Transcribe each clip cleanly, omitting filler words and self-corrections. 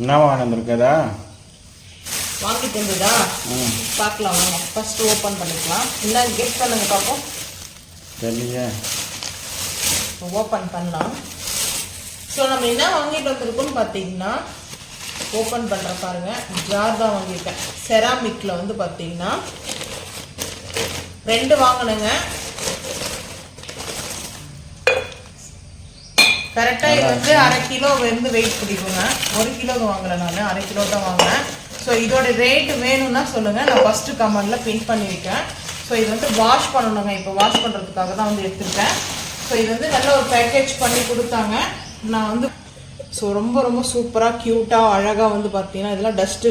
என்ன வாங்கிருக்கதா வாங்கிட்டு இருந்ததா பார்க்கலாம் வாங்க. ஃபர்ஸ்ட் ஓப்பன் பண்ணிக்கலாம். என்ன கெட் பண்ணுங்க பார்ப்போம். தெரியலையே, ஓப்பன் பண்ணலாம். ஸோ நம்ம என்ன வாங்கிட்டு வந்திருக்கோம்னு பார்த்தீங்கன்னா ஓப்பன் பண்ணுற பாருங்க, ஜார் தான் வாங்கியிருக்கேன். செராமிக்கில் வந்து பார்த்தீங்கன்னா 2 வாங்கினேங்க. கரெக்டாக இது வந்து 1/2 கிலோ வந்து வெயிட் பிடிக்குங்க. 1 கிலோ வாங்கலை, நான் 1/2 கிலோ தான் வாங்கினேன். ஸோ இதோட ரேட் வேணும்னா சொல்லுங்கள், நான் ஃபஸ்ட்டு கமெண்டில் பின் பண்ணி வைக்கிறேன். ஸோ இது வந்து வாஷ் பண்ணணுங்க. இப்போ வாஷ் பண்ணுறதுக்காக தான் வந்து எடுத்துருக்கேன். ஸோ இது வந்து நல்ல ஒரு பேக்கேஜ் பண்ணி கொடுத்தாங்க. நான் வந்து ஸோ ரொம்ப ரொம்ப சூப்பராக க்யூட்டாக அழகாக வந்து பார்த்தீங்கன்னா இதெல்லாம் டஸ்ட்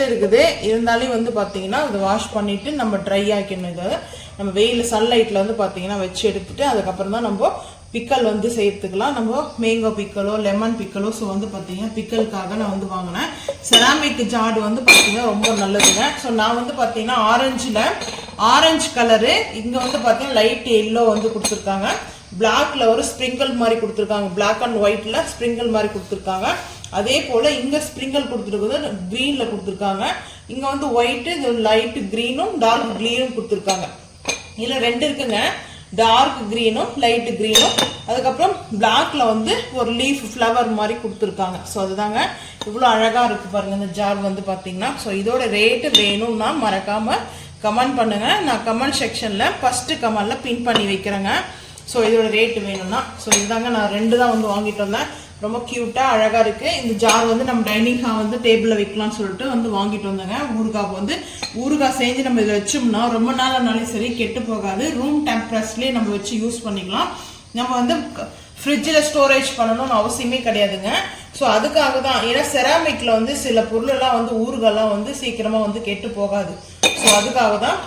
இருக்குது. இருந்தாலும் வந்து பார்த்தீங்கன்னா இது வாஷ் பண்ணிவிட்டு நம்ம ட்ரை ஆக்கிடணும். இதை நம்ம வெயில் சன்லைட்டில் வந்து பார்த்தீங்கன்னா வச்சு எடுத்துகிட்டு அதுக்கப்புறம் தான் நம்ம பிக்கல் வந்து செய்யறதுக்கலாம். நம்ம மேங்கோ பிக்கலோ லெமன் பிக்கலோ. ஸோ வந்து பார்த்தீங்கன்னா பிக்கலுக்காக நான் வந்து வாங்கினேன். செராமிக் ஜாடு வந்து பார்த்தீங்கன்னா ரொம்ப நல்லதுங்க. ஸோ நான் வந்து பார்த்தீங்கன்னா ஆரஞ்சு கலரு, இங்கே வந்து பார்த்தீங்கன்னா லைட் எல்லோ வந்து கொடுத்துருக்காங்க. பிளாக்ல ஒரு ஸ்ப்ரிங்கிள் மாதிரி கொடுத்துருக்காங்க. பிளாக் அண்ட் ஒயிட்ல ஸ்ப்ரிங்கிள் மாதிரி கொடுத்துருக்காங்க. அதே போல் இங்கே ஸ்ப்ரிங்கிள் கொடுத்துருக்குது க்ரீனில் கொடுத்துருக்காங்க. இங்கே வந்து ஒயிட்டு, இது லைட் க்ரீனும் டார்க் க்ரீனும் கொடுத்துருக்காங்க. இதில் 2 இருக்குங்க, டார்க் க்ரீனும் லைட் க்ரீனும். அதுக்கப்புறம் பிளாக்ல வந்து ஒரு லீஃப் ஃப்ளவர் மாதிரி கொடுத்துருக்காங்க. ஸோ அதுதாங்க இவ்வளோ அழகாக இருக்குது பாருங்கள் இந்த ஜார் வந்து பார்த்தீங்கன்னா. ஸோ இதோட ரேட்டு வேணும்னா மறக்காமல் கமெண்ட் பண்ணுங்கள். நான் கமெண்ட் செக்ஷனில் ஃபஸ்ட்டு கமெண்டில் பின் பண்ணி வைக்கிறேங்க. ஸோ இதோட ரேட்டு வேணும்னா. ஸோ இதுதாங்க நான் 2 தான் வந்து வாங்கிட்டு வந்தேன். ரொம்ப க்யூட்டாக அழகாக இருக்குது. இந்த ஜார் வந்து நம்ம டைனிங் ஹால் வந்து டேபிளில் வைக்கலாம்னு சொல்லிட்டு வந்து வாங்கிட்டு வந்தேங்க. ஊறுகாய் செஞ்சு நம்ம இதில் வச்சோம்னா ரொம்ப நாள் ஆனாலும் சரி கெட்டு போகாது. ரூம் டெம்பரேச்சர்லேயே நம்ம வச்சு யூஸ் பண்ணிக்கலாம். நம்ம வந்து ஃப்ரிட்ஜில் ஸ்டோரேஜ் பண்ணணும்னு அவசியமே கிடையாதுங்க. ஸோ அதுக்காக தான், ஏன்னா செராமிக்கில் வந்து சில பொருளெல்லாம் வந்து ஊறுகாய்லாம் வந்து சீக்கிரமாக வந்து கெட்டு போகாது. ஸோ அதுக்காக தான்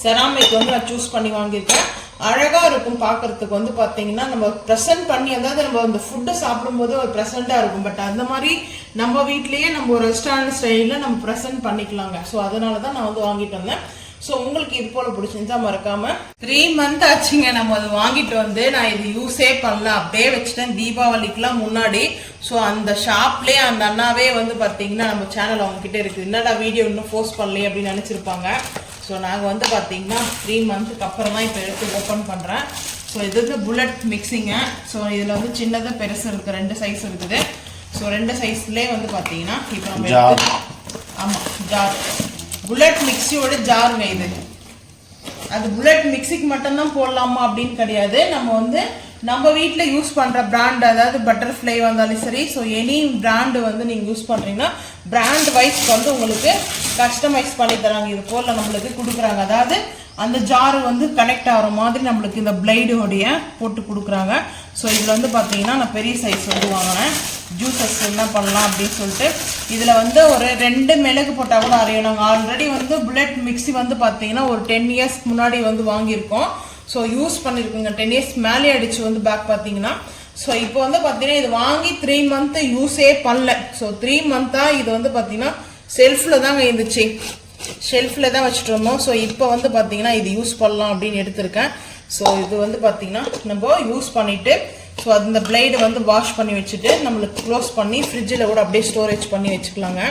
செராமிக் வந்து நான் சூஸ் பண்ணி வாங்கியிருக்கேன். அழகாக இருக்கும் பார்க்குறதுக்கு. வந்து பார்த்தீங்கன்னா நம்ம ப்ரெசென்ட் பண்ணி, அதாவது நம்ம அந்த ஃபுட்டை சாப்பிடும்போது ஒரு ப்ரெசென்ட்டாக இருக்கும். பட் அந்த மாதிரி நம்ம வீட்லேயே நம்ம ஒரு ரெஸ்டாரண்ட் ஸ்டைலில் நம்ம ப்ரெசென்ட் பண்ணிக்கலாங்க. ஸோ அதனால தான் நான் வந்து வாங்கிட்டு வந்தேன். ஸோ உங்களுக்கு இது போல் பிடிச்சிருந்தா மறக்காமல். 3 மந்த் ஆச்சுங்க நம்ம அது வாங்கிட்டு வந்து. நான் இது யூஸே பண்ணல, அப்படியே வச்சுட்டேன் தீபாவளிக்கெலாம் முன்னாடி. ஸோ அந்த ஷாப்லேயே அந்த அண்ணாவே வந்து பார்த்தீங்கன்னா நம்ம சேனல் அவங்ககிட்ட இருக்குது, என்னடா வீடியோ இன்னும் போஸ்ட் பண்ணலையே அப்படின்னு நினச்சிருப்பாங்க. ஸோ நாங்கள் வந்து பார்த்தீங்கன்னா 3 மந்த்துக்கு அப்புறம் தான் இப்போ எடுத்து ஓப்பன் பண்ணுறேன். ஸோ இது வந்து புல்லட் மிக்சிங்க. ஸோ இதில் வந்து சின்னதாக பெருசு இருக்குது, 2 சைஸ் இருக்குது. ஸோ 2 சைஸ்லேயே வந்து பார்த்தீங்கன்னா இப்போ நம்ம ஆமாம் ஜார் புல்லட் மிக்சியோட ஜாருங்க இது. அது புல்லட் மிக்சிக்கு மட்டும்தான் போடலாமா அப்படின்னு கிடையாது. நம்ம வீட்டில் யூஸ் பண்ணுற பிராண்ட், அதாவது பட்டர்ஃப்ளை வந்தாலும் சரி, ஸோ எனி பிராண்டு வந்து நீங்கள் யூஸ் பண்ணுறீங்கன்னா பிராண்ட் வைஸ் வந்து உங்களுக்கு கஸ்டமைஸ் பண்ணி தராங்க. இது போல் நம்மளுக்கு கொடுக்குறாங்க. அதாவது அந்த ஜாரு வந்து கனெக்ட் ஆகிற மாதிரி நம்மளுக்கு இந்த பிளேடோடைய போட்டு கொடுக்குறாங்க. ஸோ இதில் வந்து பார்த்தீங்கன்னா நான் பெரிய சைஸ் வந்து வாங்கினேன். ஜூஸஸ் என்ன பண்ணலாம் அப்படின்னு சொல்லிட்டு இதில் வந்து ஒரு 2 மிளகு போட்டால் கூட அரையும். நாங்கள் ஆல்ரெடி வந்து புல்லட் மிக்சி வந்து பார்த்தீங்கன்னா ஒரு 10 இயர்ஸ்க்கு முன்னாடி வந்து வாங்கியிருக்கோம். So use பண்ணியிருக்குங்க. 10 இயர்ஸ் மேலே அடிச்சு வந்து பேக் பார்த்தீங்கன்னா. ஸோ இப்போ வந்து பார்த்தீங்கன்னா இது வாங்கி 3 மந்த்து யூஸே பண்ணல. ஸோ 3 மந்த்தாக இது வந்து பார்த்தீங்கன்னா ஷெல்ஃபில் தாங்க இருந்துச்சு, ஷெல்ஃபில் தான் வச்சுட்டு இருந்தோம். ஸோ இப்போ வந்து பார்த்தீங்கன்னா இது யூஸ் பண்ணலாம் அப்படின்னு எடுத்திருக்கேன். ஸோ இது வந்து பார்த்தீங்கன்னா நம்ம யூஸ் பண்ணிவிட்டு ஸோ அந்த பிளேடு வந்து வாஷ் பண்ணி வச்சுட்டு நம்மளுக்கு க்ளோஸ் பண்ணி ஃப்ரிட்ஜில் கூட அப்படியே ஸ்டோரேஜ் பண்ணி வச்சுக்கலாங்க.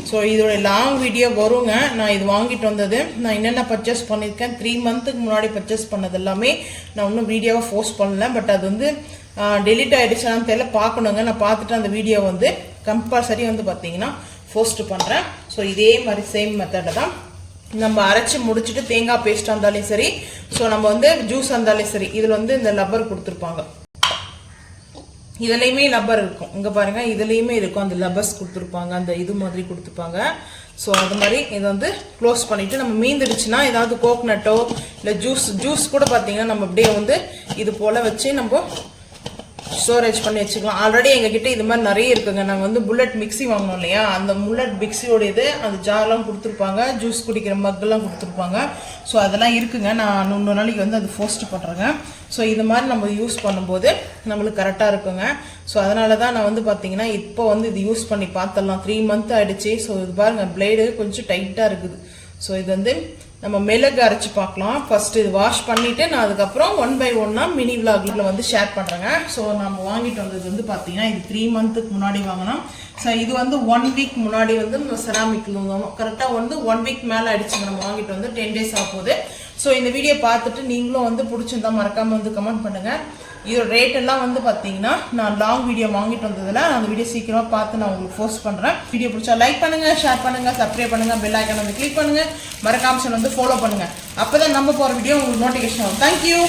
ஸோ இதோட லாங் வீடியோ வருங்க. நான் இது வாங்கிட்டு வந்தது, நான் என்னென்ன பர்ச்சேஸ் பண்ணியிருக்கேன், 3 மந்த்துக்கு முன்னாடி பர்ச்சேஸ் பண்ணது எல்லாமே நான் இன்னும் வீடியோவை போஸ்ட் பண்ணல. பட் அது வந்து டெலிட் ஆகிடுச்சான்னு தெரியல, பார்க்கணுங்க. நான் பார்த்துட்டு அந்த வீடியோ வந்து கம்பல்சரி வந்து பார்த்தீங்கன்னா போஸ்ட் பண்ணுறேன். ஸோ இதே மாதிரி சேம் மெத்தடை தான் நம்ம அரைச்சி முடிச்சுட்டு தேங்காய் பேஸ்ட்டாக இருந்தாலும் சரி, ஸோ நம்ம வந்து ஜூஸ் இருந்தாலும் சரி, இதில் வந்து இந்த லப்பர் கொடுத்துருப்பாங்க. இதுலேயுமே லப்பர் இருக்கும், இங்கே பாருங்கள் இதுலேயுமே இருக்கும் அந்த லப்பர்ஸ் கொடுத்துருப்பாங்க, அந்த இது மாதிரி கொடுத்துருப்பாங்க. ஸோ அது மாதிரி இதை வந்து க்ளோஸ் பண்ணிவிட்டு நம்ம மீந்துடுச்சுன்னா ஏதாவது கோக்னட்டோ இல்லை ஜூஸ் கூட பார்த்தீங்கன்னா நம்ம அப்படியே வந்து இது போல் வச்சு நம்ம ஸ்டோரேஜ் பண்ணி வச்சுக்கலாம். ஆல்ரெடி எங்ககிட்ட இது மாதிரி நிறைய இருக்குங்க. நாங்கள் வந்து புல்லட் மிக்சி வாங்கினோம் இல்லையா, அந்த புல்லட் மிக்சியோட இது அந்த ஜார்லாம் கொடுத்துருப்பாங்க, ஜூஸ் குடிக்கிற மக்கெல்லாம் கொடுத்துருப்பாங்க. ஸோ அதெல்லாம் இருக்குங்க. நான் இன்னொரு நாளைக்கு வந்து அது போஸ்ட் பண்ணுறேங்க. ஸோ இது மாதிரி நம்ம யூஸ் பண்ணும்போது நம்மளுக்கு கரெக்டாக இருக்குங்க. ஸோ அதனால தான் நான் வந்து பார்த்தீங்கன்னா இப்போ வந்து இது யூஸ் பண்ணி பார்த்துடலாம். 3 மந்த் ஆகிடுச்சு. ஸோ இது பாருங்கள் பிளேடு கொஞ்சம் டைட்டாக இருக்குது. ஸோ இது வந்து நம்ம மிளகு அரைச்சி பார்க்கலாம். ஃபர்ஸ்ட் இது வாஷ் பண்ணிட்டு நான் அதுக்கப்புறம் 1 by 1 மினி விலாக்ல வந்து ஷேர் பண்றேங்க. ஸோ நம்ம வாங்கிட்டு வந்தது வந்து பார்த்தீங்கன்னா இது 3 மந்த்துக்கு முன்னாடி வாங்கினோம். ஸோ இது வந்து 1 வீக் முன்னாடி வந்து நம்ம செராமிக்ல இருந்தோம். கரெக்டாக வந்து 1 வீக் மேலே அடிச்சுங்க நம்ம வாங்கிட்டு வந்து 10 days ஆக போகுது. ஸோ இந்த வீடியோ பார்த்துட்டு நீங்களும் வந்து பிடிச்சிருந்தா மறக்காம வந்து கமெண்ட் பண்ணுங்க. இதோட ரேட் எல்லாம் வந்து பார்த்தீங்கன்னா நான் லாங் வீடியோ வாங்கிட்டு வந்ததில் அந்த வீடியோ சீக்கிரமாக பார்த்து நான் உங்களுக்கு போஸ்ட் பண்ணுறேன். வீடியோ பிடிச்சா லைக் பண்ணுங்க, ஷேர் பண்ணுங்க, சப்ஸ்கிரைப் பண்ணுங்க, பெல் ஐக்கான் வந்து கிளிக் பண்ணுங்க, மறக்காம வந்து ஃபாலோ பண்ணுங்க. அப்பதான் நம்ம போகிற வீடியோ உங்களுக்கு நோட்டிஃபிகேஷன் வரும். தேங்க்யூ.